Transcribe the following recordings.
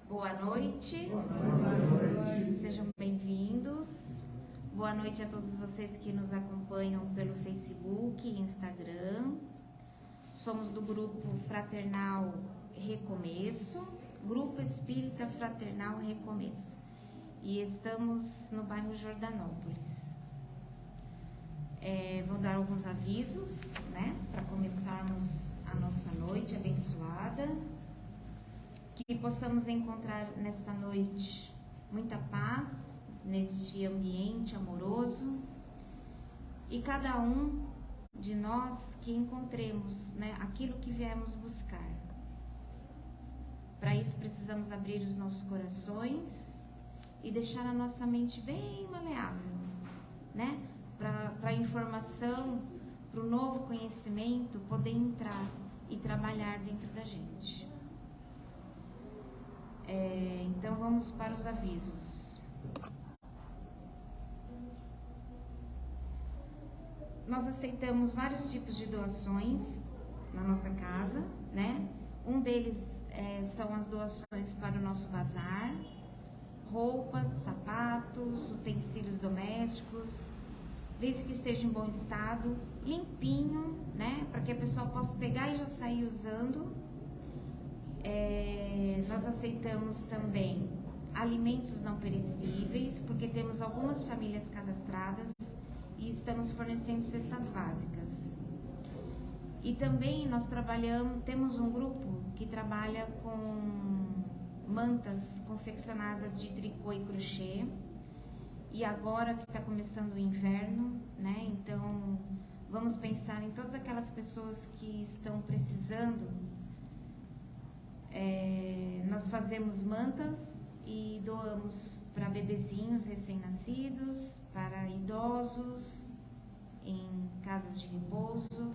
Boa noite. Boa noite. Sejam bem-vindos. Boa noite a todos vocês que nos acompanham pelo Facebook e Instagram. Somos do grupo Fraternal Recomeço, Grupo Espírita Fraternal Recomeço. E estamos no bairro Jordanópolis. Vou dar alguns avisos, né, para começarmos a nossa noite abençoada. Que possamos encontrar nesta noite muita paz, neste ambiente amoroso, e cada um de nós que encontremos, né, aquilo que viemos buscar. Para isso precisamos abrir os nossos corações e deixar a nossa mente bem maleável, né, para a informação, para o novo conhecimento poder entrar e trabalhar dentro da gente. Então vamos para os avisos. Nós aceitamos vários tipos de doações na nossa casa, né? Um deles são as doações para o nosso bazar, roupas, sapatos, utensílios domésticos, desde que esteja em bom estado, limpinho, né? Para que a pessoa possa pegar e já sair usando. Nós aceitamos também alimentos não perecíveis, porque temos algumas famílias cadastradas e estamos fornecendo cestas básicas. E também nós temos um grupo que trabalha com mantas confeccionadas de tricô e crochê. E agora que está começando o inverno, né? Então vamos pensar em todas aquelas pessoas que estão precisando. Nós fazemos mantas e doamos para bebezinhos recém-nascidos, para idosos, em casas de repouso.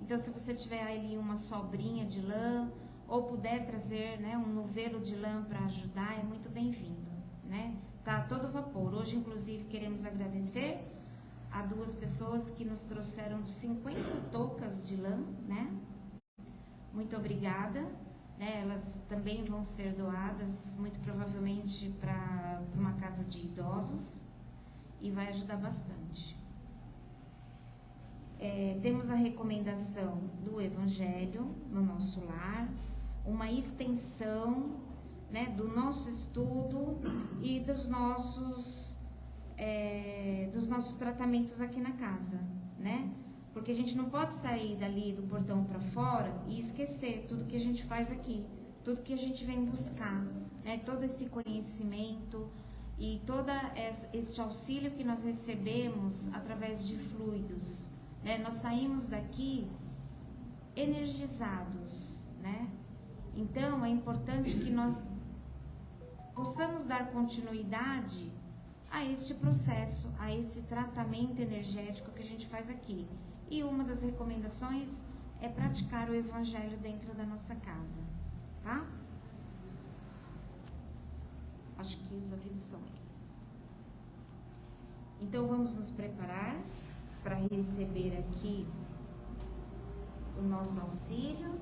Então, se você tiver ali uma sobrinha de lã, ou puder trazer, né, um novelo de lã para ajudar, é muito bem-vindo, né? Tá a todo vapor. Hoje, inclusive, queremos agradecer a 2 pessoas que nos trouxeram 50 toucas de lã, né? Muito obrigada. Elas também vão ser doadas, muito provavelmente, para uma casa de idosos, e vai ajudar bastante. Temos a recomendação do Evangelho no nosso lar, uma extensão, né, do nosso estudo e dos nossos tratamentos aqui na casa, né? Porque a gente não pode sair dali do portão para fora e esquecer tudo que a gente faz aqui, tudo que a gente vem buscar, né? Todo esse conhecimento e todo este auxílio que nós recebemos através de fluidos, né? Nós saímos daqui energizados, né? Então é importante que nós possamos dar continuidade a este processo, a esse tratamento energético que a gente faz aqui. E uma das recomendações é praticar o Evangelho dentro da nossa casa, tá? Acho que os avisos são esses. Então vamos nos preparar para receber aqui o nosso auxílio.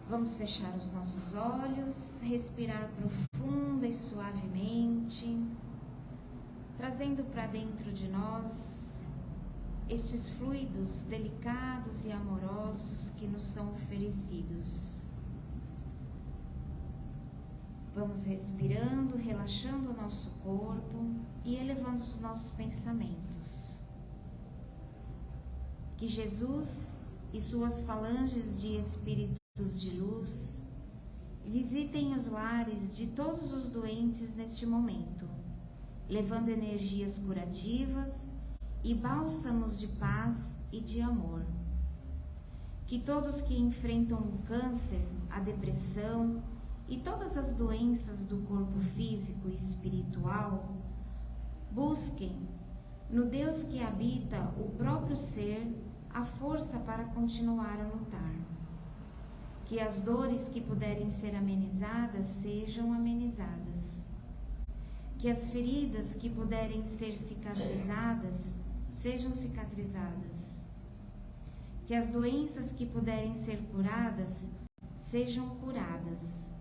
Vamos fechar os nossos olhos, respirar profunda e suavemente, trazendo para dentro de nós estes fluidos delicados e amorosos que nos são oferecidos. Vamos respirando, relaxando o nosso corpo e elevando os nossos pensamentos. Que Jesus e suas falanges de espíritos de luz visitem os lares de todos os doentes neste momento, levando energias curativas e bálsamos de paz e de amor. Que todos que enfrentam o câncer, a depressão e todas as doenças do corpo físico e espiritual busquem no Deus que habita o próprio ser a força para continuar a lutar. Que as dores que puderem ser amenizadas sejam amenizadas. Que as feridas que puderem ser cicatrizadas sejam cicatrizadas. Que as doenças que puderem ser curadas sejam curadas.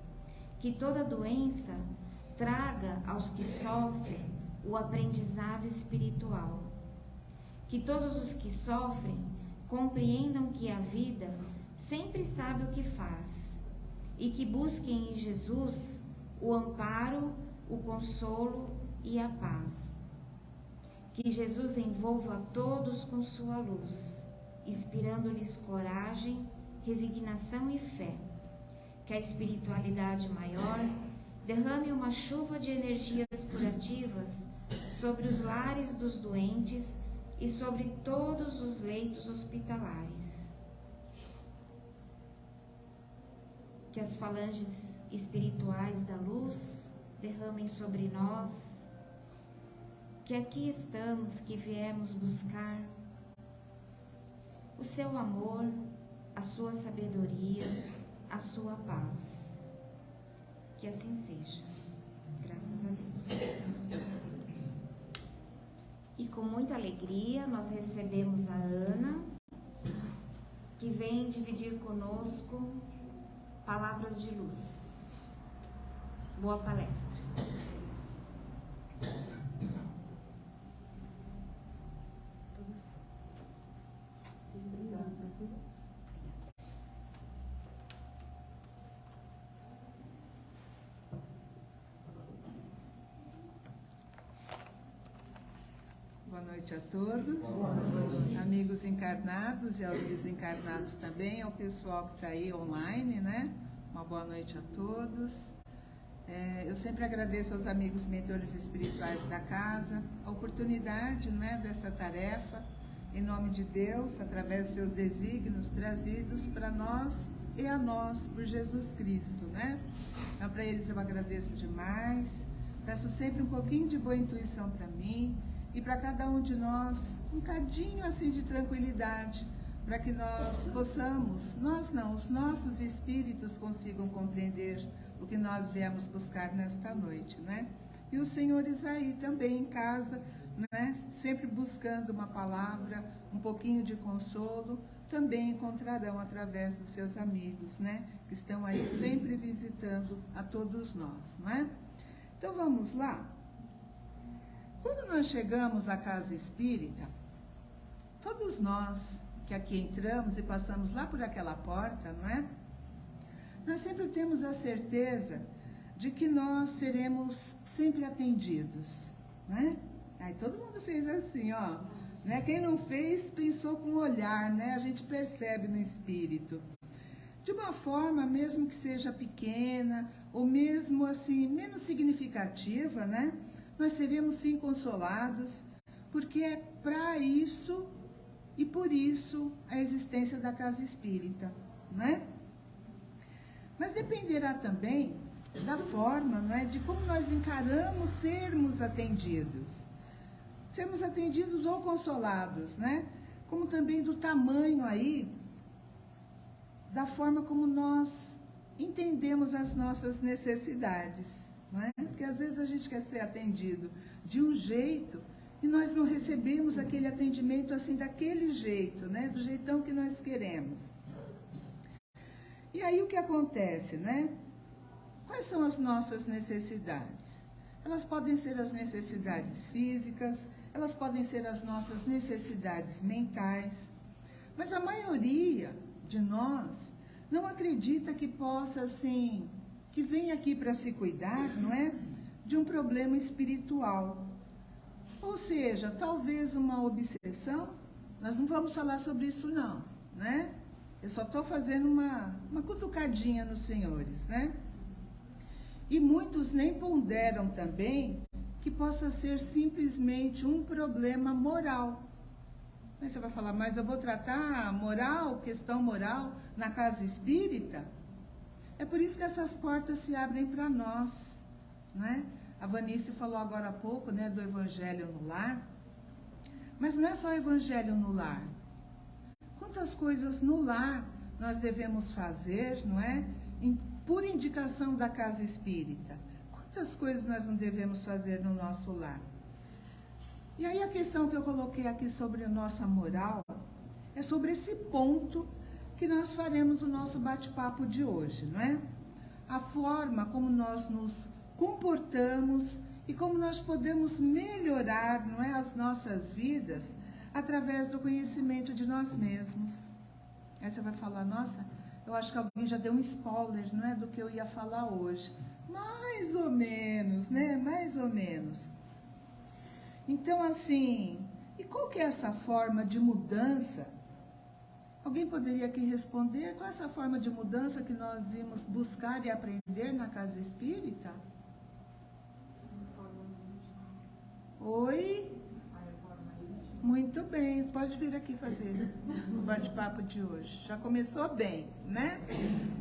Que toda doença traga aos que sofrem o aprendizado espiritual. Que todos os que sofrem compreendam que a vida sempre sabe o que faz e que busquem em Jesus o amparo, o consolo e a paz. Que Jesus envolva todos com sua luz, inspirando-lhes coragem, resignação e fé. Que a espiritualidade maior derrame uma chuva de energias curativas sobre os lares dos doentes e sobre todos os leitos hospitalares. Que as falanges espirituais da luz derramem sobre nós, que aqui estamos, que viemos buscar o seu amor, a sua sabedoria, a sua paz. Que assim seja. Graças a Deus. E com muita alegria nós recebemos a Ana, que vem dividir conosco palavras de luz. Boa palestra. Boa noite a todos, amigos encarnados e aos desencarnados também, ao pessoal que está aí online, né? Uma boa noite a todos. Eu sempre agradeço aos amigos mentores espirituais da casa a oportunidade, né, dessa tarefa, em nome de Deus, através dos seus desígnios trazidos para nós e a nós por Jesus Cristo, né? Então, para eles eu agradeço demais, peço sempre um pouquinho de boa intuição para mim, e para cada um de nós, um cadinho assim de tranquilidade, para que nós possamos, nós não, os nossos espíritos consigam compreender o que nós viemos buscar nesta noite, né? E os senhores aí também em casa, né? Sempre buscando uma palavra, um pouquinho de consolo, também encontrarão através dos seus amigos, né? Que estão aí sempre visitando a todos nós, não é? Então vamos lá. Quando nós chegamos à casa espírita, todos nós que aqui entramos e passamos lá por aquela porta, não é? Nós sempre temos a certeza de que nós seremos sempre atendidos, né? Aí todo mundo fez assim, ó, né? Quem não fez, pensou com o olhar, né? A gente percebe no espírito. De uma forma, mesmo que seja pequena, ou mesmo assim, menos significativa, né? Nós seremos sim consolados, porque é para isso e por isso a existência da casa espírita, né? Mas dependerá também da forma, não é, de como nós encaramos sermos atendidos. Sermos atendidos ou consolados, né? Como também do tamanho aí, da forma como nós entendemos as nossas necessidades. Não é? Porque às vezes a gente quer ser atendido de um jeito e nós não recebemos aquele atendimento assim daquele jeito, né? Do jeitão que nós queremos. E aí o que acontece, né? Quais são as nossas necessidades? Elas podem ser as necessidades físicas, elas podem ser as nossas necessidades mentais, mas a maioria de nós não acredita que possa assim, que vem aqui para se cuidar, não é? De um problema espiritual. Ou seja, talvez uma obsessão, nós não vamos falar sobre isso não, né? Eu só estou fazendo uma cutucadinha nos senhores, né? E muitos nem ponderam também que possa ser simplesmente um problema moral. Aí você vai falar, mas eu vou tratar moral, questão moral, na casa espírita? É por isso que essas portas se abrem para nós, né? A Vanice falou agora há pouco, né, do Evangelho no Lar. Mas não é só Evangelho no lar. Quantas coisas no lar nós devemos fazer, não é? Por indicação da casa espírita. Quantas coisas nós não devemos fazer no nosso lar? E aí a questão que eu coloquei aqui sobre a nossa moral é sobre esse ponto que nós faremos o nosso bate-papo de hoje, não é? A forma como nós nos comportamos e como nós podemos melhorar, não é, as nossas vidas através do conhecimento de nós mesmos. Aí você vai falar, nossa, eu acho que alguém já deu um spoiler, não é, do que eu ia falar hoje. Mais ou menos, né? Mais ou menos. Então, assim, e qual que é essa forma de mudança? Alguém poderia aqui responder qual é essa forma de mudança que nós vimos buscar e aprender na casa espírita? Oi? Muito bem, pode vir aqui fazer o bate-papo de hoje. Já começou bem, né?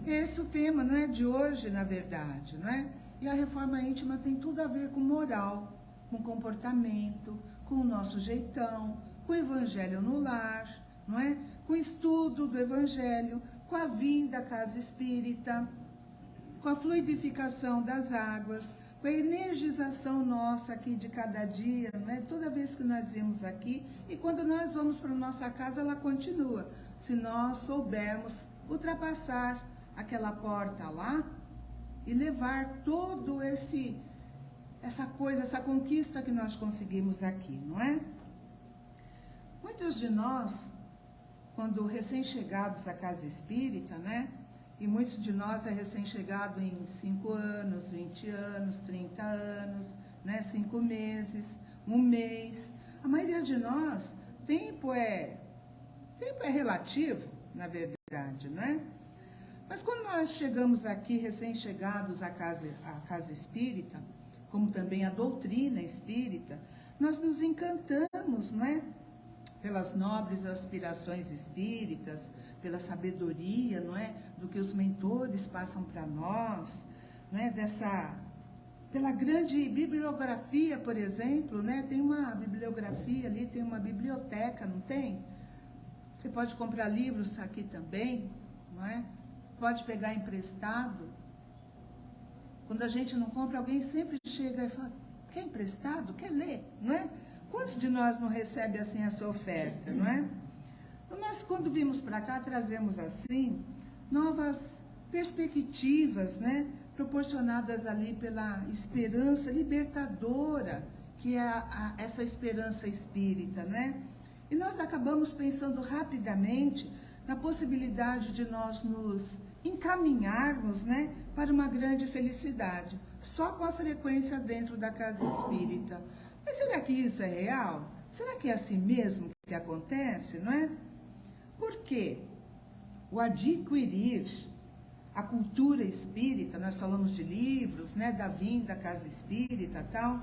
Esse é o tema, não é, de hoje, na verdade, não é? E a reforma íntima tem tudo a ver com moral, com comportamento, com o nosso jeitão, com o evangelho no lar, não é? Com o estudo do evangelho, com a vinda à casa espírita, com a fluidificação das águas, com a energização nossa aqui de cada dia, não é? Toda vez que nós vemos aqui, e quando nós vamos para a nossa casa, ela continua. Se nós soubermos ultrapassar aquela porta lá e levar todo essa coisa, essa conquista que nós conseguimos aqui, não é? Muitos de nós, quando recém-chegados à casa espírita, né? E muitos de nós é recém-chegado em 5 anos, 20 anos, 30 anos, né? 5 meses, 1 mês. A maioria de nós, tempo é relativo, na verdade, né? Mas quando nós chegamos aqui, recém-chegados à casa espírita, como também a doutrina espírita, nós nos encantamos, não é? Pelas nobres aspirações espíritas, pela sabedoria, não é? Do que os mentores passam para nós, não é? Pela grande bibliografia, por exemplo, né? Tem uma bibliografia ali, tem uma biblioteca, não tem? Você pode comprar livros aqui também, não é? Pode pegar emprestado. Quando a gente não compra, alguém sempre chega e fala, quer emprestado? Quer ler? Não é? Quantos de nós não recebe assim essa oferta, não é? Nós, quando vimos para cá, trazemos assim novas perspectivas, né? Proporcionadas ali pela esperança libertadora, que é essa esperança espírita, né? E nós acabamos pensando rapidamente na possibilidade de nós nos encaminharmos, né, para uma grande felicidade, só com a frequência dentro da casa espírita. Mas será que isso é real? Será que é assim mesmo que acontece, não é? Por quê? O adquirir a cultura espírita, nós falamos de livros, né, da vinda da casa espírita e tal.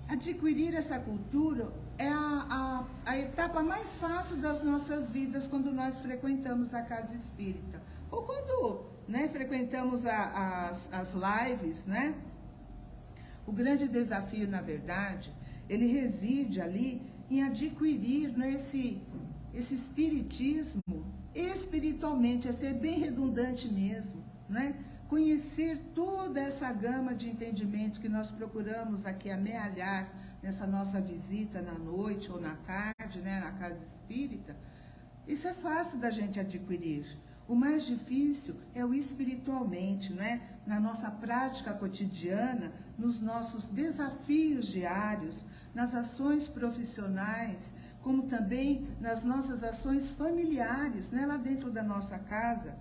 Adquirir essa cultura é a etapa mais fácil das nossas vidas quando nós frequentamos a casa espírita. Ou quando, né, frequentamos as lives, né? O grande desafio, na verdade, ele reside ali em adquirir, né, esse espiritismo espiritualmente, é ser bem redundante mesmo, né? Conhecer toda essa gama de entendimento que nós procuramos aqui amealhar nessa nossa visita na noite ou na tarde, né, na casa espírita. Isso é fácil da gente adquirir. O mais difícil é o espiritualmente, né? Na nossa prática cotidiana, nos nossos desafios diários, nas ações profissionais, como também nas nossas ações familiares, né? Lá dentro da nossa casa,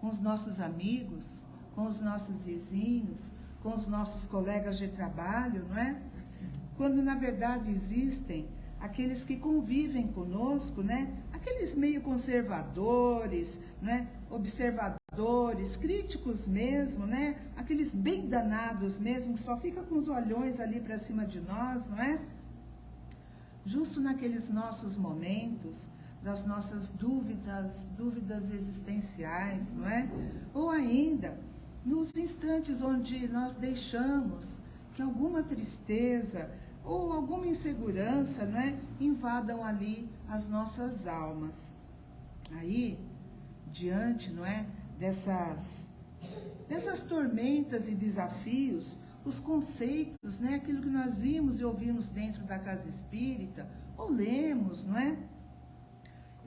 com os nossos amigos, com os nossos vizinhos, com os nossos colegas de trabalho, não é? Quando, na verdade, existem aqueles que convivem conosco, né? Aqueles meio conservadores, né? Observadores, críticos mesmo, né? Aqueles bem danados mesmo, que só ficam com os olhões ali para cima de nós, não é? Justo naqueles nossos momentos, das nossas dúvidas existenciais, não é? Ou ainda, nos instantes onde nós deixamos que alguma tristeza ou alguma insegurança, não é, invadam ali as nossas almas. Aí, diante, não é, dessas tormentas e desafios, os conceitos, né, aquilo que nós vimos e ouvimos dentro da casa espírita, ou lemos, não é?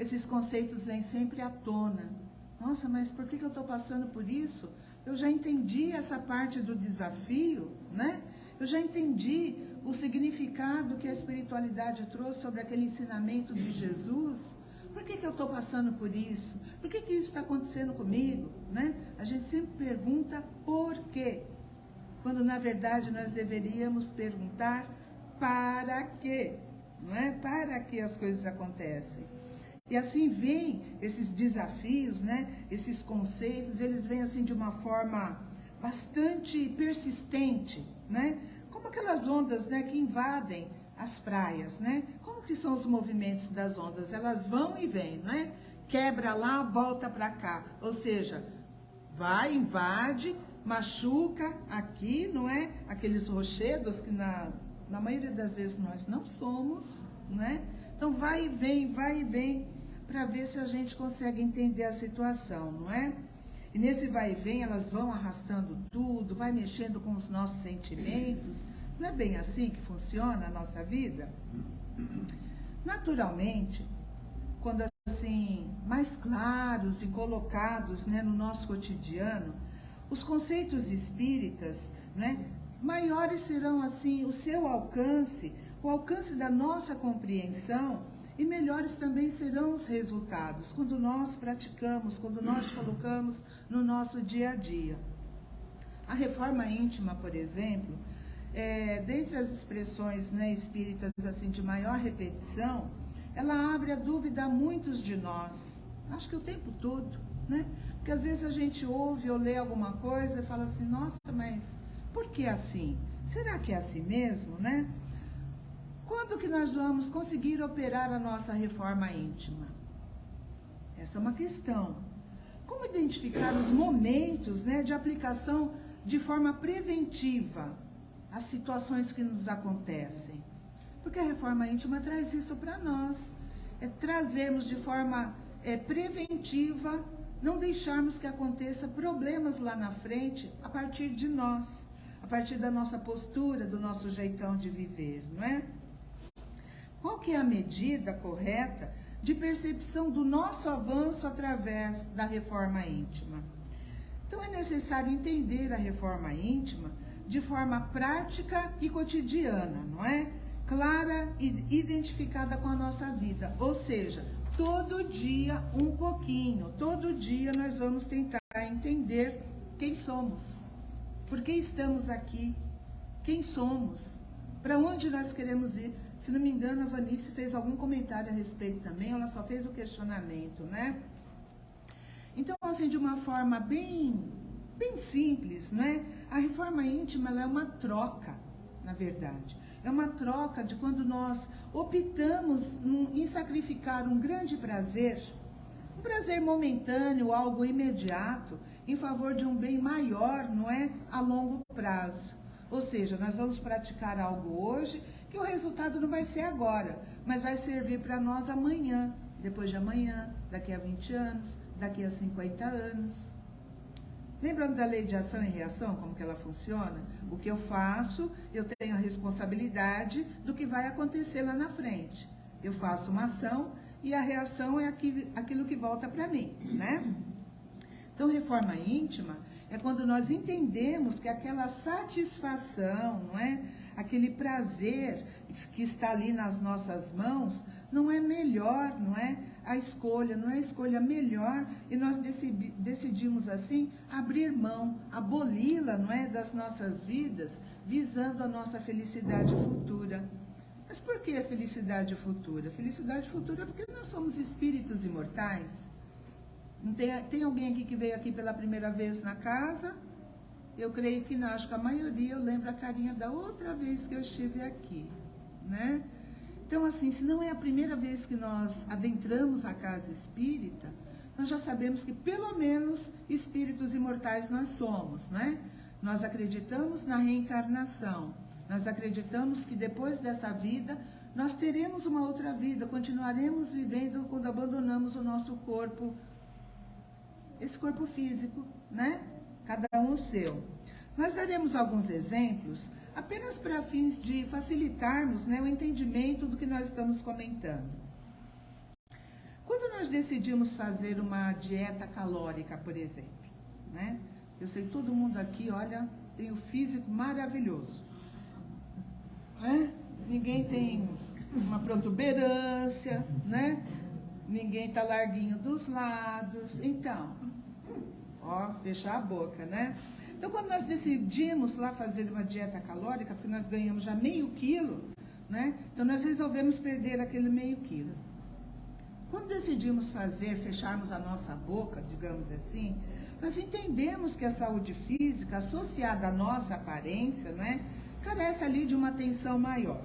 esses conceitos vêm sempre à tona. Nossa, mas por que eu estou passando por isso? Eu já entendi essa parte do desafio, né? Eu já entendi o significado que a espiritualidade trouxe sobre aquele ensinamento de Jesus. Por que eu estou passando por isso? Por que isso está acontecendo comigo? Né? A gente sempre pergunta por quê, quando na verdade nós deveríamos perguntar para quê, não é? Para que as coisas acontecem. E assim vem esses desafios, né? Esses conceitos, eles vêm assim de uma forma bastante persistente, né? Como aquelas ondas, né, que invadem as praias, né? Como que são os movimentos das ondas? Elas vão e vêm, né? Quebra lá, volta para cá. Ou seja, vai, invade, machuca aqui, não é? Aqueles rochedos que na maioria das vezes nós não somos, né? Então vai e vem, para ver se a gente consegue entender a situação, não é? E nesse vai e vem, elas vão arrastando tudo, vai mexendo com os nossos sentimentos. Não é bem assim que funciona a nossa vida? Naturalmente, quando assim, mais claros e colocados, né, no nosso cotidiano, os conceitos espíritas, né, maiores serão assim o seu alcance, o alcance da nossa compreensão, e melhores também serão os resultados quando nós praticamos, quando nós colocamos no nosso dia a dia. A reforma íntima, por exemplo, dentre as expressões, né, espíritas assim, de maior repetição, ela abre a dúvida a muitos de nós, acho que o tempo todo, né? Porque às vezes a gente ouve ou lê alguma coisa e fala assim, nossa, mas por que assim? Será que é assim mesmo, né? Quando que nós vamos conseguir operar a nossa reforma íntima? Essa é uma questão. Como identificar os momentos, né, de aplicação de forma preventiva às situações que nos acontecem? Porque a reforma íntima traz isso para nós. É trazermos de forma preventiva, não deixarmos que aconteça problemas lá na frente a partir de nós, a partir da nossa postura, do nosso jeitão de viver, não é? Qual que é a medida correta de percepção do nosso avanço através da reforma íntima? Então é necessário entender a reforma íntima de forma prática e cotidiana, não é? Clara e identificada com a nossa vida, ou seja, todo dia um pouquinho, todo dia nós vamos tentar entender quem somos, por que estamos aqui, quem somos, para onde nós queremos ir. Se não me engano, a Vanice fez algum comentário a respeito também, ela só fez o questionamento, né? Então, assim, de uma forma bem simples, né? A reforma íntima, ela é uma troca, na verdade. É uma troca de quando nós optamos em sacrificar um grande prazer, um prazer momentâneo, algo imediato, em favor de um bem maior, não é? A longo prazo. Ou seja, nós vamos praticar algo hoje, que o resultado não vai ser agora, mas vai servir para nós amanhã, depois de amanhã, daqui a 20 anos, daqui a 50 anos. Lembrando da lei de ação e reação, como que ela funciona? O que eu faço, eu tenho a responsabilidade do que vai acontecer lá na frente. Eu faço uma ação e a reação é aquilo que volta para mim, né? Então, reforma íntima é quando nós entendemos que aquela satisfação, não é? Aquele prazer que está ali nas nossas mãos, não é melhor, não é a escolha, não é a escolha melhor, e nós decidimos assim abrir mão, aboli-la, não é, das nossas vidas, visando a nossa felicidade futura. Mas por que a felicidade futura? Felicidade futura porque nós somos espíritos imortais. Não tem alguém aqui que veio aqui pela primeira vez na casa? Eu creio que não, acho que a maioria, eu lembro a carinha da outra vez que eu estive aqui, né? Então, assim, se não é a primeira vez que nós adentramos a casa espírita, nós já sabemos que pelo menos espíritos imortais nós somos, né? Nós acreditamos na reencarnação, nós acreditamos que depois dessa vida, nós teremos uma outra vida, continuaremos vivendo quando abandonamos o nosso corpo, esse corpo físico, né? Cada um o seu. Nós daremos alguns exemplos, apenas para fins de facilitarmos, né, o entendimento do que nós estamos comentando. Quando nós decidimos fazer uma dieta calórica, por exemplo, né? Eu sei que todo mundo aqui, olha, tem o físico maravilhoso. Né? Ninguém tem uma protuberância, né? Ninguém tá larguinho dos lados. Então, ó, fechar a boca, né? Então, quando nós decidimos lá fazer uma dieta calórica, porque nós ganhamos já meio quilo, né? Então, nós resolvemos perder aquele meio quilo. Quando decidimos fazer, fecharmos a nossa boca, digamos assim, nós entendemos que a saúde física, associada à nossa aparência, né, carece ali de uma atenção maior.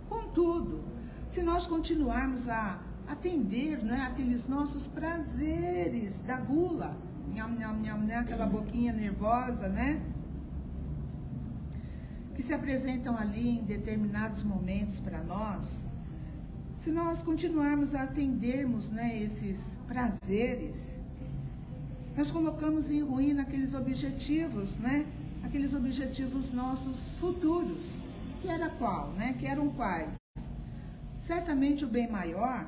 Contudo, se nós continuarmos a atender, né, aqueles nossos prazeres da gula, nham, nham, nham, né, aquela boquinha nervosa, né, que se apresentam ali em determinados momentos para nós, se nós continuarmos a atendermos, né, esses prazeres, nós colocamos em ruína aqueles objetivos, né, aqueles objetivos nossos futuros, que era qual, né, que eram quais? Certamente o bem maior,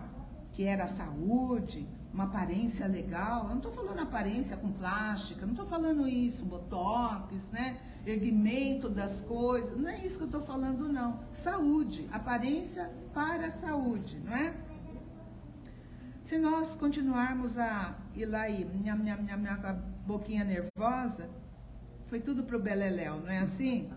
que era a saúde, uma aparência legal. Eu não estou falando aparência com plástica, não estou falando isso, botox, né? Erguimento das coisas, não é isso que eu estou falando, não. Saúde, aparência para a saúde, não é? Se nós continuarmos a ir lá e nham, nham, nham, nham, com a boquinha nervosa, foi tudo pro beleléu, não é assim?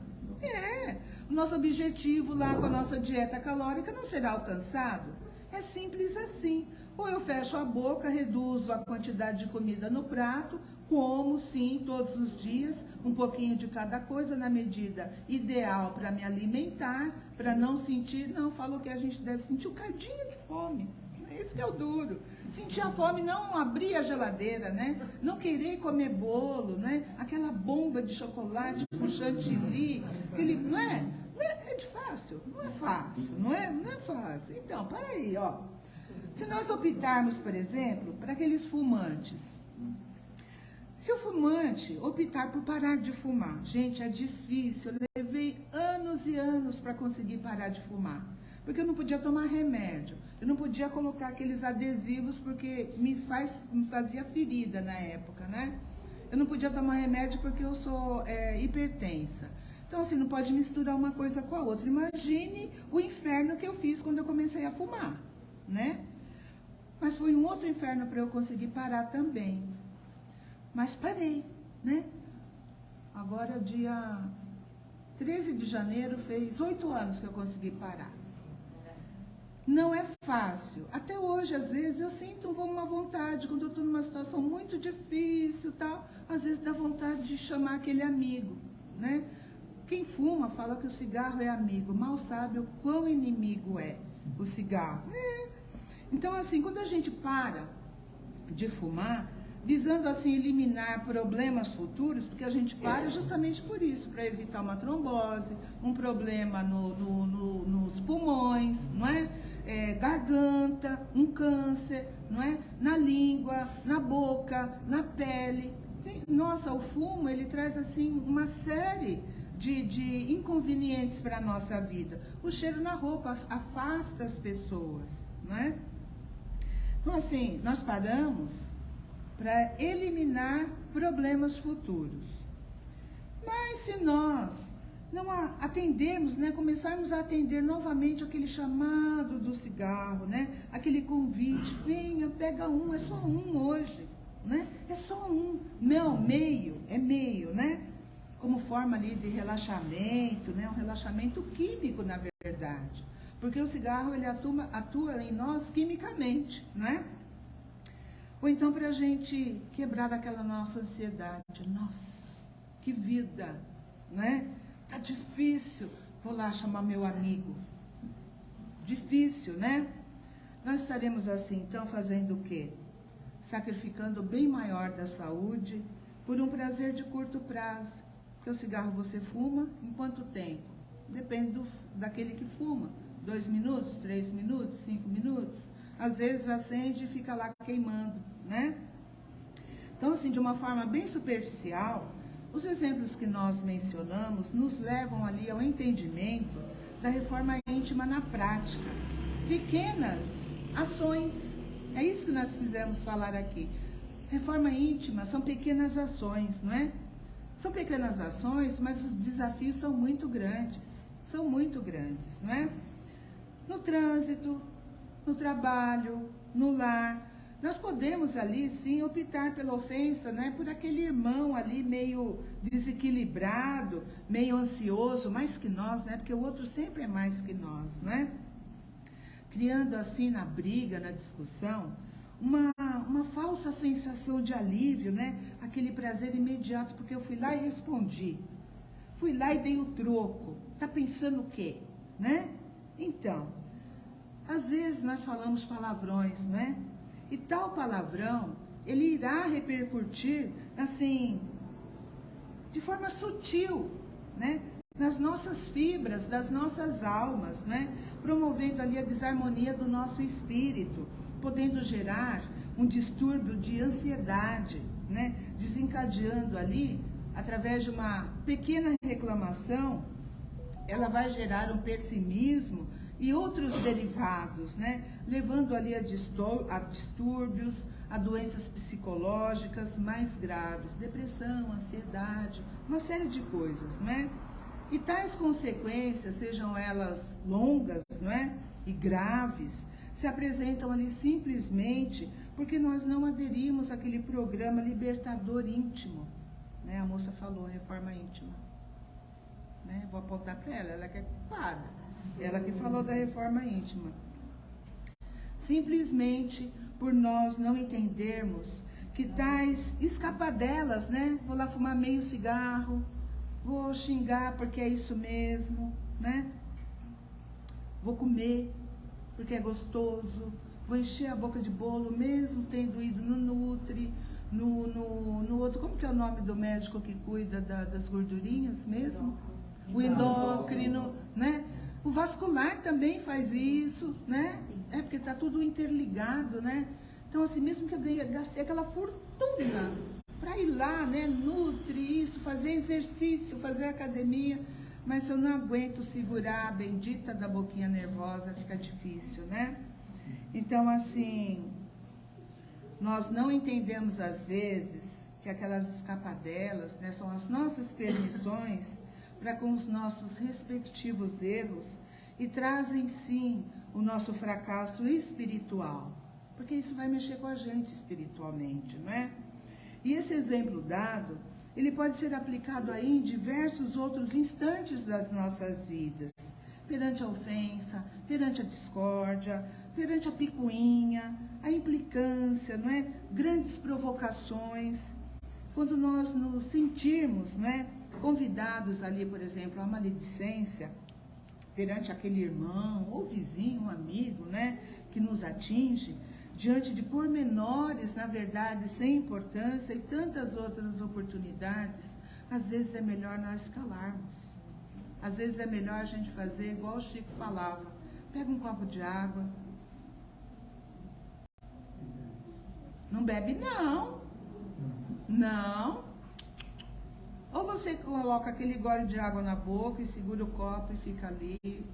É, o nosso objetivo lá com a nossa dieta calórica não será alcançado. É simples assim. Ou eu fecho a boca, reduzo a quantidade de comida no prato, como sim todos os dias, um pouquinho de cada coisa na medida ideal para me alimentar, para não sentir, não, falou que a gente deve sentir um cadinho de fome. Esse que é o duro. Sentir a fome, não abrir a geladeira, né? Não querer comer bolo, né? Aquela bomba de chocolate com chantilly, aquele, não é? Não é fácil, não é fácil, não é fácil. Então, para aí, ó. Se nós optarmos, por exemplo, para aqueles fumantes. Se o fumante optar por parar de fumar, gente, é difícil. Eu levei anos e anos para conseguir parar de fumar. Porque eu não podia tomar remédio. Eu não podia colocar aqueles adesivos porque me fazia ferida na época, né? Eu não podia tomar remédio porque eu sou hipertensa. Então, assim, não pode misturar uma coisa com a outra. Imagine o inferno que eu fiz quando eu comecei a fumar, né? Mas foi um outro inferno para eu conseguir parar também. Mas parei, né? Agora, dia 13 de janeiro, fez 8 anos que eu consegui parar. Não é fácil. Até hoje, às vezes, eu sinto uma vontade, quando eu estou numa situação muito difícil, tal, às vezes dá vontade de chamar aquele amigo, né? Quem fuma fala que o cigarro é amigo, mal sabe o quão inimigo é o cigarro. Então, assim, quando a gente para de fumar, visando, assim, eliminar problemas futuros, porque a gente para justamente por isso, para evitar uma trombose, um problema nos pulmões, não é? Garganta, um câncer, não é? Na língua, na boca, na pele. Nossa, o fumo, ele traz, assim, uma série de inconvenientes para a nossa vida. O cheiro na roupa afasta as pessoas, não é? Então, assim, nós paramos para eliminar problemas futuros. Mas se nós não atendermos, né, começarmos a atender novamente aquele chamado do cigarro, né, aquele convite, venha, pega um, é só um hoje, né, é só um, não, meio, é meio, né, como forma ali de relaxamento, né, um relaxamento químico, na verdade, porque o cigarro, ele atua em nós quimicamente, né. Ou então para a gente quebrar aquela nossa ansiedade. Nossa, que vida, né? Tá difícil. Vou lá chamar meu amigo. Difícil, né? Nós estaremos assim, então, fazendo o quê? Sacrificando o bem maior da saúde por um prazer de curto prazo. Porque o cigarro você fuma em quanto tempo? Depende daquele que fuma. 2 minutos, 3 minutos, 5 minutos. Às vezes acende e fica lá queimando, né? Então, assim, de uma forma bem superficial, os exemplos que nós mencionamos nos levam ali ao entendimento da reforma íntima na prática. Pequenas ações, É isso que nós quisemos falar aqui. Reforma íntima são pequenas ações, não é? São pequenas ações, mas os desafios são muito grandes. São muito grandes, não é? No trânsito, no trabalho, no lar. Nós podemos ali, sim, optar pela ofensa, né? Por aquele irmão ali meio desequilibrado, meio ansioso, mais que nós, né? Porque o outro sempre é mais que nós, né? Criando assim na briga, na discussão, uma falsa sensação de alívio, né? Aquele prazer imediato, porque eu fui lá e respondi. Fui lá e dei o troco. Tá pensando o quê? Né? Então, às vezes nós falamos palavrões, né? E tal palavrão, ele irá repercutir, assim, de forma sutil, né? Nas nossas fibras, das nossas almas, né? Promovendo ali a desarmonia do nosso espírito, podendo gerar um distúrbio de ansiedade, né? Desencadeando ali, através de uma pequena reclamação, ela vai gerar um pessimismo e outros derivados, né? Levando ali a distúrbios, a doenças psicológicas mais graves, depressão, ansiedade, uma série de coisas, né? E tais consequências, sejam elas longas, não é? E graves, se apresentam ali simplesmente porque nós não aderimos àquele programa libertador íntimo, né? A moça falou, reforma íntima, né? Vou apontar para ela que é culpada, ela que falou da reforma íntima. Simplesmente por nós não entendermos que tais escapadelas, né? Vou lá fumar meio cigarro, vou xingar porque é isso mesmo, né? Vou comer porque é gostoso, vou encher a boca de bolo mesmo tendo ido no Nutri, no outro, como que é o nome do médico que cuida das gordurinhas mesmo? O endócrino, né? O vascular também faz isso, né? É porque está tudo interligado, né? Então, assim, mesmo que eu gastei aquela fortuna para ir lá, né? Nutri isso, fazer exercício, fazer academia, mas se eu não aguento segurar a bendita da boquinha nervosa, fica difícil, né? Então, assim, nós não entendemos às vezes que aquelas escapadelas, né, são as nossas permissões para com os nossos respectivos erros e trazem sim o nosso fracasso espiritual, porque isso vai mexer com a gente espiritualmente, não é? E esse exemplo dado, ele pode ser aplicado aí em diversos outros instantes das nossas vidas, perante a ofensa, perante a discórdia, perante a picuinha, a implicância, não é? Grandes provocações, quando nós nos sentirmos, não é? Convidados ali, por exemplo, a maledicência, perante aquele irmão, ou vizinho, um amigo, né? Que nos atinge, diante de pormenores, na verdade, sem importância e tantas outras oportunidades, às vezes é melhor nós calarmos. Às vezes é melhor a gente fazer igual o Chico falava, pega um copo de água, não bebe não, não. Ou você coloca aquele gole de água na boca e segura o copo e fica ali,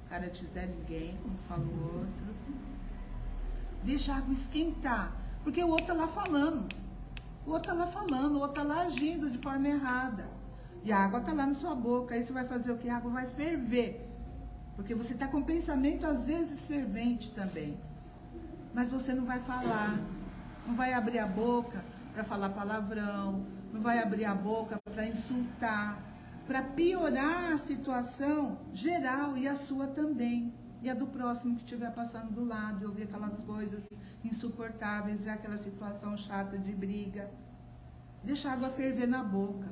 cara te Zé ninguém, como fala o outro. Deixa a água esquentar, porque o outro tá lá falando, o outro tá lá agindo de forma errada. E a água tá lá na sua boca, aí você vai fazer o que? A água vai ferver, porque você tá com pensamento às vezes fervente também. Mas você não vai falar, não vai abrir a boca para falar palavrão, não vai abrir a boca para insultar, para piorar a situação geral e a sua também. E a do próximo que estiver passando do lado, e ouvir aquelas coisas insuportáveis, ver aquela situação chata de briga. Deixa a água ferver na boca.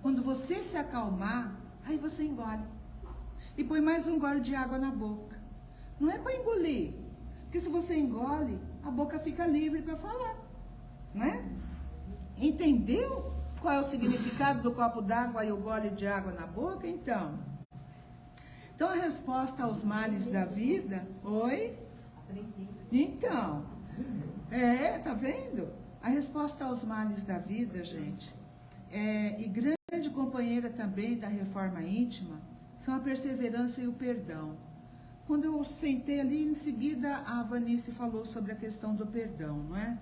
Quando você se acalmar, aí você engole. E põe mais um gole de água na boca. Não é para engolir, porque se você engole, a boca fica livre para falar, né? Entendeu qual é o significado do copo d'água e o gole de água na boca? Então, a resposta aos males da vida... Oi? Então, tá vendo? A resposta aos males da vida, gente, e grande companheira também da reforma íntima, são a perseverança e o perdão. quando eu sentei ali, em seguida a Vanice falou sobre a questão do perdão, não é?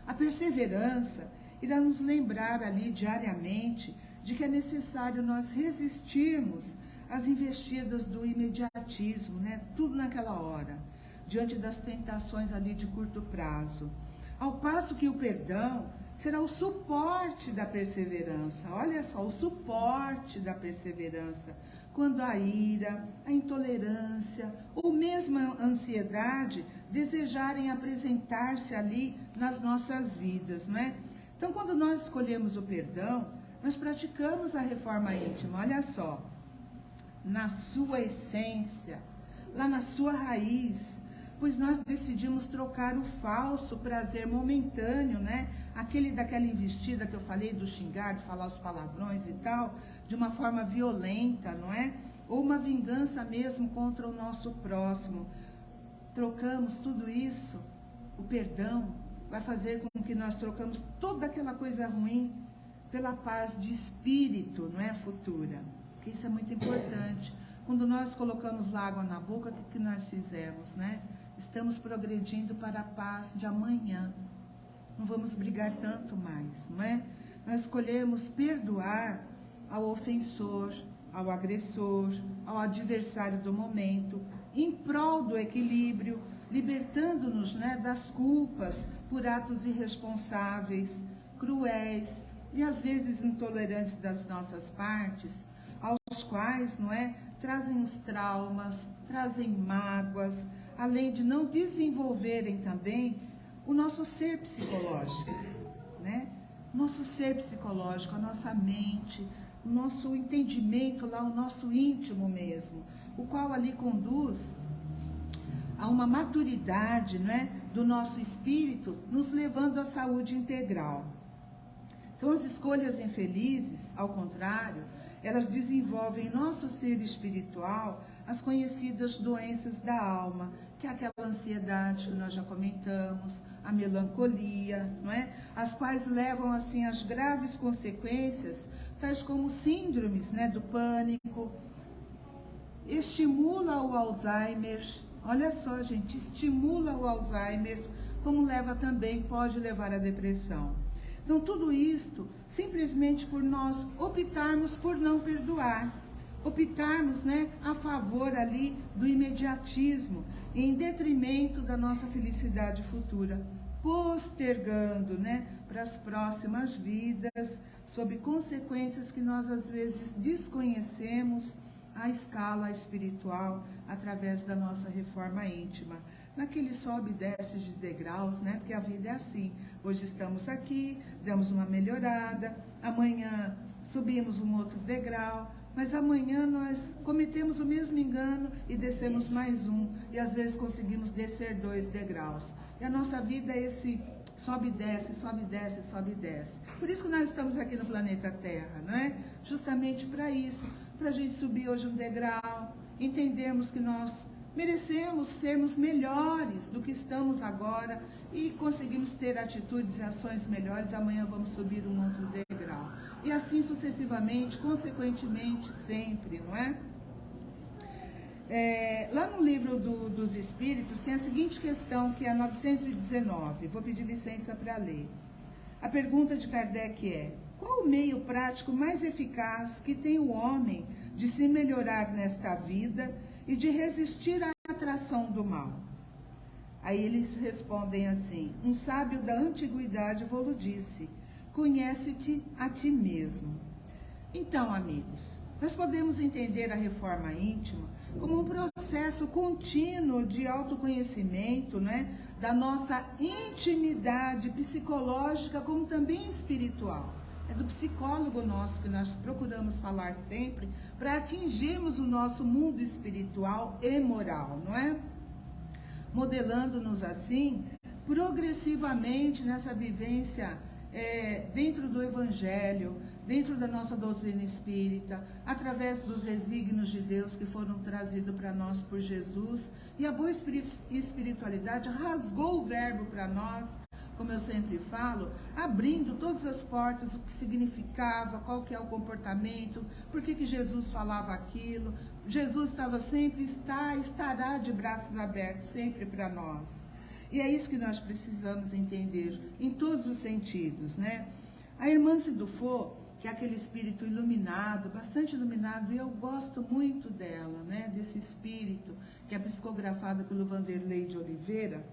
A perseverança irá nos lembrar ali diariamente de que é necessário nós resistirmos às investidas do imediatismo, né? Tudo naquela hora, diante das tentações ali de curto prazo. Ao passo que o perdão será o suporte da perseverança. Olha só, o suporte da perseverança. Quando a ira, a intolerância ou mesmo a ansiedade desejarem apresentar-se ali nas nossas vidas, não é? Então, quando nós escolhemos o perdão, nós praticamos a reforma íntima, olha só, na sua essência, lá na sua raiz, pois nós decidimos trocar o falso prazer momentâneo, né? Aquele daquela investida que eu falei, do xingar, de falar os palavrões e tal, de uma forma violenta, não é? Ou uma vingança mesmo contra o nosso próximo. Trocamos tudo isso, o perdão vai fazer com que nós trocamos toda aquela coisa ruim pela paz de espírito, não é? Futura. Porque isso é muito importante. Quando nós colocamos lá água na boca, o que nós fizemos, né? Estamos progredindo para a paz de amanhã. Não vamos brigar tanto mais, não é? Nós escolhemos perdoar ao ofensor, ao agressor, ao adversário do momento, em prol do equilíbrio, libertando-nos, né, das culpas por atos irresponsáveis, cruéis e às vezes intolerantes das nossas partes, aos quais, não é, trazem os traumas, trazem mágoas, além de não desenvolverem também o nosso ser psicológico, né? Nosso ser psicológico, a nossa mente, o nosso entendimento lá, o nosso íntimo mesmo, o qual ali conduz a uma maturidade, né, do nosso espírito, nos levando à saúde integral. Então, as escolhas infelizes, ao contrário, elas desenvolvem em nosso ser espiritual as conhecidas doenças da alma, que é aquela ansiedade que nós já comentamos, a melancolia, não é? As quais levam assim às graves consequências, tais como síndromes, né, do pânico, estimula o Alzheimer, olha só, gente, estimula o Alzheimer, como leva também, pode levar à depressão. Então, tudo isto, simplesmente por nós optarmos por não perdoar, optarmos, né, a favor ali do imediatismo, em detrimento da nossa felicidade futura, postergando, né, para as próximas vidas, sob consequências que nós às vezes desconhecemos a escala espiritual através da nossa reforma íntima. Naquele sobe e desce de degraus, né? Porque a vida é assim. Hoje estamos aqui, damos uma melhorada, amanhã subimos um outro degrau, mas amanhã nós cometemos o mesmo engano e descemos mais um, e às vezes conseguimos descer 2 degraus. E a nossa vida é esse sobe e desce, sobe e desce, sobe e desce. Por isso que nós estamos aqui no planeta Terra, não é? Justamente para isso, para a gente subir hoje um degrau, entendermos que nós merecemos sermos melhores do que estamos agora e conseguimos ter atitudes e ações melhores, amanhã vamos subir um outro degrau. E assim sucessivamente, consequentemente, sempre, não é? Lá no livro dos Espíritos tem a seguinte questão, que é a 919, vou pedir licença para ler. A pergunta de Kardec é: qual o meio prático mais eficaz que tem o homem de se melhorar nesta vida e de resistir à atração do mal? Aí eles respondem assim: um sábio da antiguidade vos disse, conhece-te a ti mesmo. Então, amigos, nós podemos entender a reforma íntima como um processo contínuo de autoconhecimento, né, da nossa intimidade psicológica, como também espiritual. É do psicólogo nosso que nós procuramos falar sempre, para atingirmos o nosso mundo espiritual e moral, não é? Modelando-nos assim, progressivamente nessa vivência dentro do Evangelho, dentro da nossa doutrina espírita, através dos desígnios de Deus que foram trazidos para nós por Jesus. E a boa espiritualidade rasgou o verbo para nós, como eu sempre falo, abrindo todas as portas, o que significava, qual que é o comportamento, por que Jesus falava aquilo. Jesus estava sempre, estará de braços abertos, sempre para nós. E é isso que nós precisamos entender, em todos os sentidos, né? A irmã Cidufo, que é aquele espírito iluminado, bastante iluminado, e eu gosto muito dela, né? Desse espírito, que é psicografado pelo Vanderlei de Oliveira,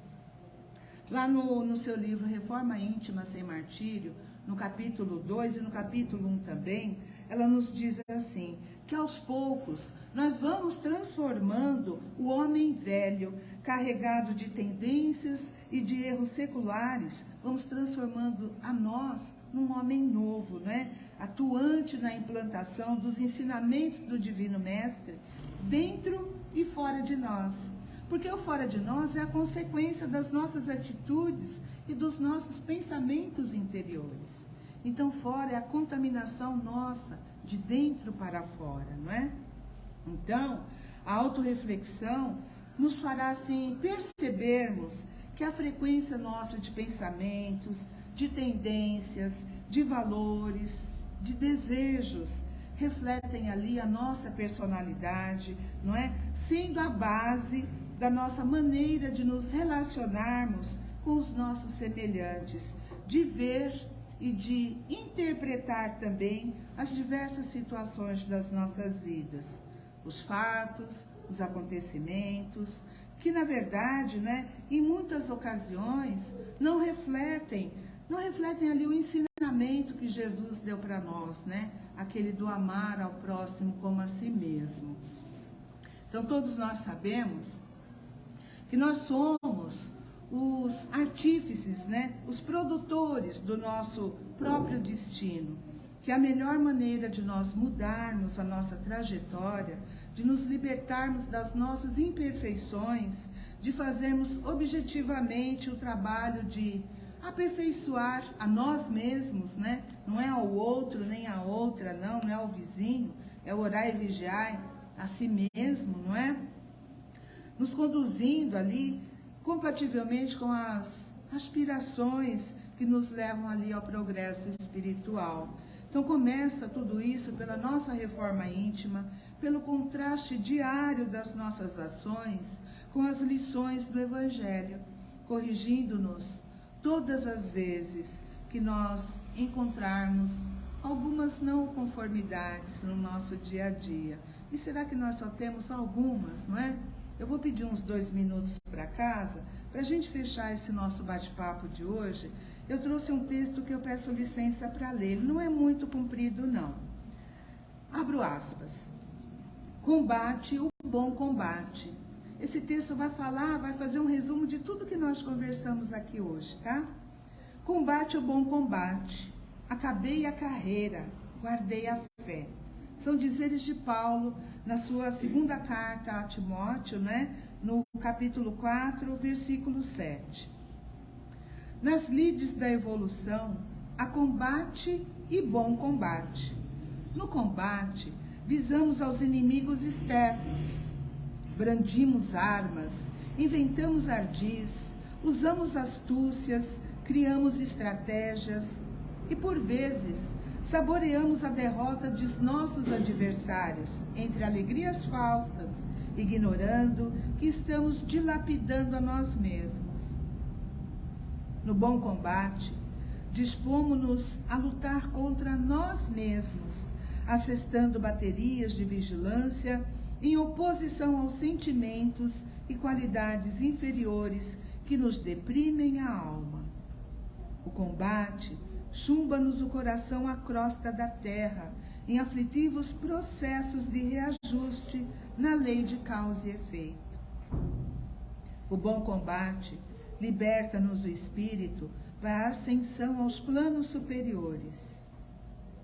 lá no seu livro Reforma Íntima Sem Martírio, no capítulo 2 e no capítulo 1 também, ela nos diz assim, que aos poucos nós vamos transformando o homem velho, carregado de tendências e de erros seculares, vamos transformando a nós num homem novo, né? Atuante na implantação dos ensinamentos do Divino Mestre, dentro e fora de nós. Porque o fora de nós é a consequência das nossas atitudes e dos nossos pensamentos interiores. Então, fora é a contaminação nossa, de dentro para fora, não é? Então, a autorreflexão nos fará, assim, percebermos que a frequência nossa de pensamentos, de tendências, de valores, de desejos, refletem ali a nossa personalidade, não é? Sendo a base da nossa maneira de nos relacionarmos com os nossos semelhantes, de ver e de interpretar também as diversas situações das nossas vidas, os fatos, os acontecimentos, que na verdade, né, em muitas ocasiões não refletem ali o ensinamento que Jesus deu para nós, né? Aquele do amar ao próximo como a si mesmo. Então todos nós sabemos que nós somos os artífices, né? Os produtores do nosso próprio destino, que a melhor maneira de nós mudarmos a nossa trajetória, de nos libertarmos das nossas imperfeições, de fazermos objetivamente o trabalho de aperfeiçoar a nós mesmos, né? Não é ao outro, nem a outra, não é ao vizinho, é orar e vigiar a si mesmo, não é? Nos conduzindo ali, compativelmente com as aspirações que nos levam ali ao progresso espiritual. Então começa tudo isso pela nossa reforma íntima, pelo contraste diário das nossas ações com as lições do Evangelho, corrigindo-nos todas as vezes que nós encontrarmos algumas não conformidades no nosso dia a dia. E será que nós só temos algumas, não é? Eu vou pedir uns 2 minutos para casa, para a gente fechar esse nosso bate-papo de hoje. Eu trouxe um texto que eu peço licença para ler. Ele não é muito comprido, não. Abro aspas. Combate o bom combate. Esse texto vai fazer um resumo de tudo que nós conversamos aqui hoje, tá? Combate o bom combate. Acabei a carreira, guardei a fé. São dizeres de Paulo na sua segunda carta a Timóteo, né? No capítulo 4, versículo 7. Nas lides da evolução, há combate e bom combate. No combate, visamos aos inimigos externos. Brandimos armas, inventamos ardis, usamos astúcias, criamos estratégias e, por vezes, saboreamos a derrota de nossos adversários, entre alegrias falsas, ignorando que estamos dilapidando a nós mesmos. No bom combate, dispomos-nos a lutar contra nós mesmos, assestando baterias de vigilância em oposição aos sentimentos e qualidades inferiores que nos deprimem a alma. O combate chumba-nos o coração à crosta da terra, em aflitivos processos de reajuste na lei de causa e efeito. O bom combate liberta-nos o espírito para a ascensão aos planos superiores.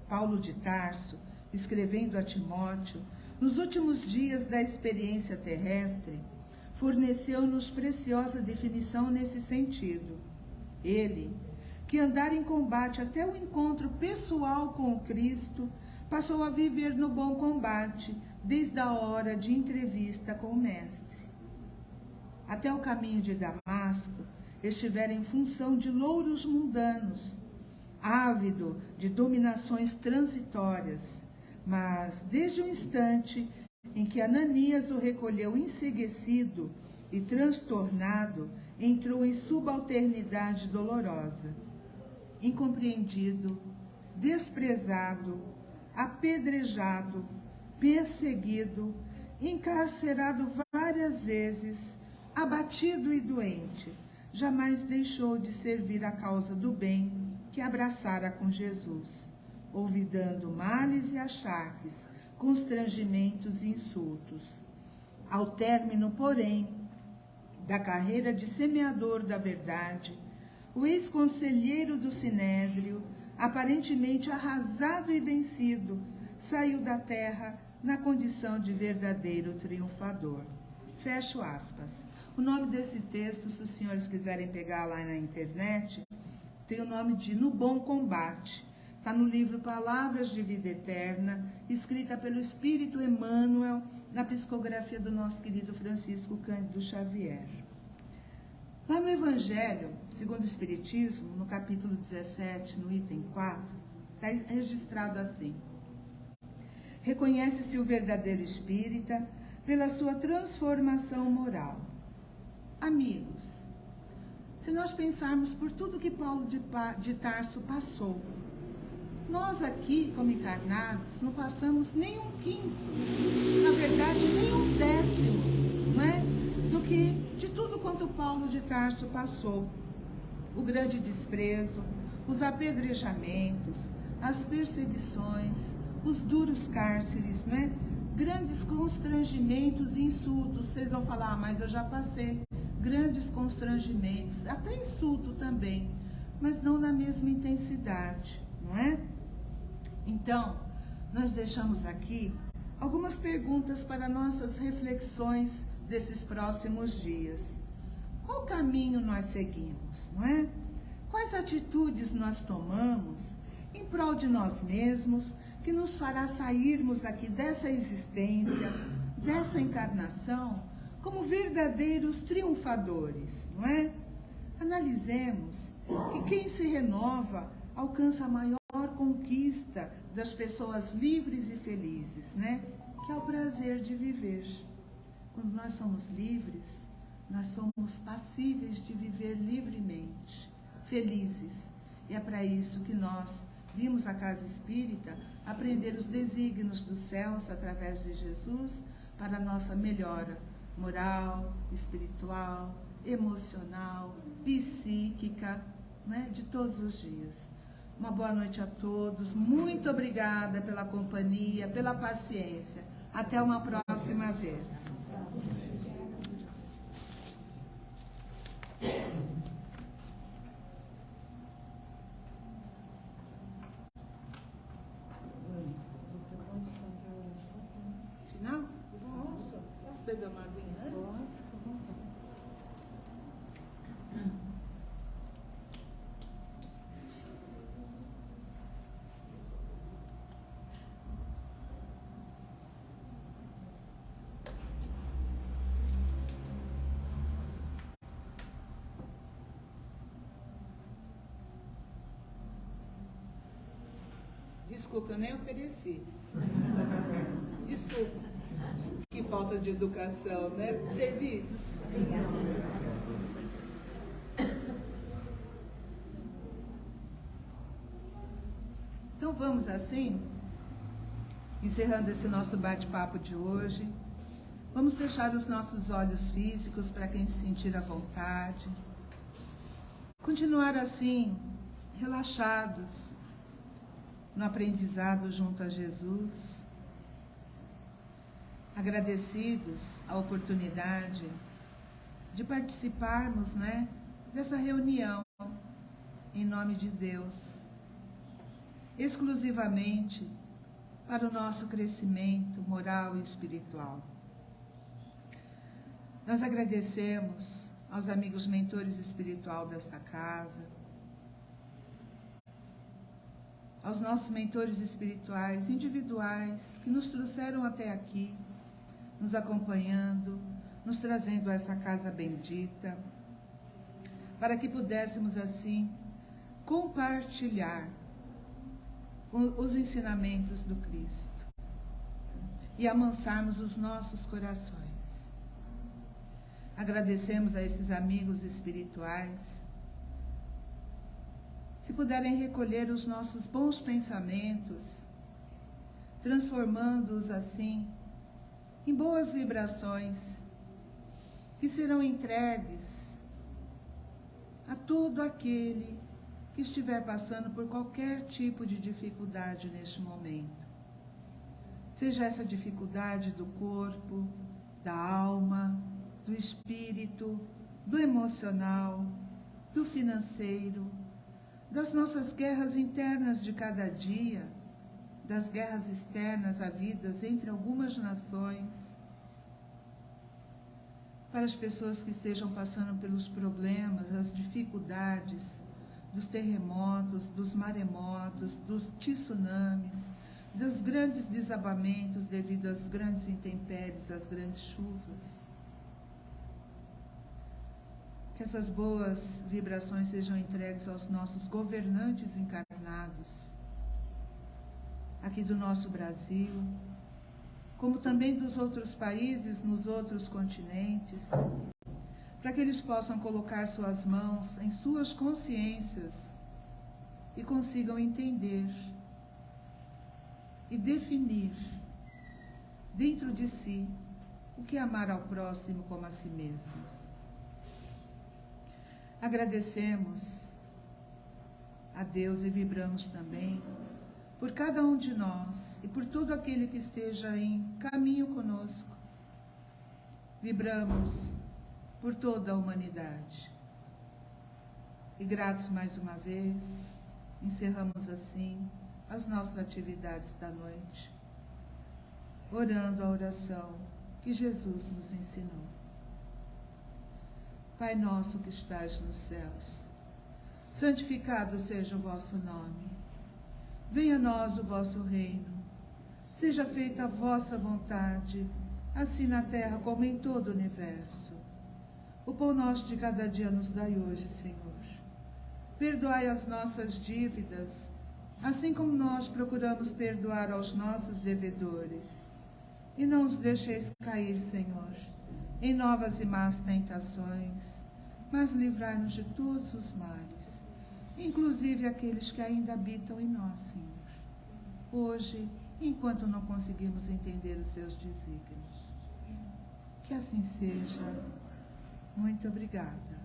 Paulo de Tarso, escrevendo a Timóteo, nos últimos dias da experiência terrestre, forneceu-nos preciosa definição nesse sentido. Ele, que andara em combate até o encontro pessoal com o Cristo, passou a viver no bom combate, desde a hora de entrevista com o Mestre. Até o caminho de Damasco, estivera em função de louros mundanos, ávido de dominações transitórias, mas desde o instante em que Ananias o recolheu enceguecido e transtornado, entrou em subalternidade dolorosa. Incompreendido, desprezado, apedrejado, perseguido, encarcerado várias vezes, abatido e doente, jamais deixou de servir a causa do bem que abraçara com Jesus, olvidando males e achaques, constrangimentos e insultos. Ao término, porém, da carreira de semeador da verdade, o ex-conselheiro do Sinédrio, aparentemente arrasado e vencido, saiu da terra na condição de verdadeiro triunfador. Fecho aspas. O nome desse texto, se os senhores quiserem pegar lá na internet, tem o nome de No Bom Combate. Está no livro Palavras de Vida Eterna, escrita pelo Espírito Emmanuel, na psicografia do nosso querido Francisco Cândido Xavier. Lá no Evangelho, segundo o Espiritismo, no capítulo 17, no item 4, está registrado assim: reconhece-se o verdadeiro espírita pela sua transformação moral. Amigos, se nós pensarmos por tudo que Paulo de Tarso passou, nós aqui, como encarnados, não passamos nem um quinto, na verdade, nem um décimo, não é? De tudo quanto Paulo de Tarso passou. O grande desprezo, os apedrejamentos, as perseguições, os duros cárceres, né? Grandes constrangimentos e insultos. Vocês vão falar, mas eu já passei. Grandes constrangimentos, até insulto também, mas não na mesma intensidade, não é? Então, nós deixamos aqui algumas perguntas para nossas reflexões desses próximos dias. Qual caminho nós seguimos, não é? Quais atitudes nós tomamos em prol de nós mesmos, que nos fará sairmos aqui dessa existência, dessa encarnação, como verdadeiros triunfadores, não é? Analisemos que quem se renova alcança a maior conquista das pessoas livres e felizes, né? Que é o prazer de viver. Quando nós somos livres, nós somos passíveis de viver livremente, felizes. E é para isso que nós vimos a Casa Espírita aprender os desígnios dos céus através de Jesus para a nossa melhora moral, espiritual, emocional, psíquica, né, de todos os dias. Uma boa noite a todos. Muito obrigada pela companhia, pela paciência. Até uma próxima vez. Final? Posso beber uma aguinha? Desculpa, eu nem ofereci. Desculpa. Que falta de educação, né? Servidos. Então vamos assim, encerrando esse nosso bate-papo de hoje. Vamos fechar os nossos olhos físicos para quem se sentir à vontade. Continuar assim, relaxados, no aprendizado junto a Jesus, agradecidos a oportunidade de participarmos, né, dessa reunião em nome de Deus, exclusivamente para o nosso crescimento moral e espiritual. Nós agradecemos aos amigos mentores espirituais desta casa, aos nossos mentores espirituais individuais que nos trouxeram até aqui, nos acompanhando, nos trazendo a essa casa bendita. para que pudéssemos assim compartilhar os ensinamentos do Cristo e amansarmos os nossos corações. Agradecemos a esses amigos espirituais. Se puderem recolher os nossos bons pensamentos, transformando-os assim em boas vibrações que serão entregues a todo aquele que estiver passando por qualquer tipo de dificuldade neste momento. Seja essa dificuldade do corpo, da alma, do espírito, do emocional, do financeiro, das nossas guerras internas de cada dia, das guerras externas havidas entre algumas nações, para as pessoas que estejam passando pelos problemas, as dificuldades, dos terremotos, dos maremotos, dos tsunamis, dos grandes desabamentos devido às grandes intempéries, às grandes chuvas. Que essas boas vibrações sejam entregues aos nossos governantes encarnados, aqui do nosso Brasil, como também dos outros países, nos outros continentes, para que eles possam colocar suas mãos em suas consciências e consigam entender e definir dentro de si o que é amar ao próximo como a si mesmos. Agradecemos a Deus e vibramos também por cada um de nós e por todo aquele que esteja em caminho conosco. Vibramos por toda a humanidade. E gratos mais uma vez, encerramos assim as nossas atividades da noite, orando a oração que Jesus nos ensinou. Pai nosso que estais nos céus, santificado seja o vosso nome. Venha a nós o vosso reino. Seja feita a vossa vontade, assim na terra como em todo o universo. O pão nosso de cada dia nos dai hoje, Senhor. Perdoai as nossas dívidas, assim como nós procuramos perdoar aos nossos devedores. E não os deixeis cair, Senhor, em novas e más tentações, mas livrai-nos de todos os males, inclusive aqueles que ainda habitam em nós, Senhor. Hoje, enquanto não conseguimos entender os seus desígnios. Que assim seja. Muito obrigada.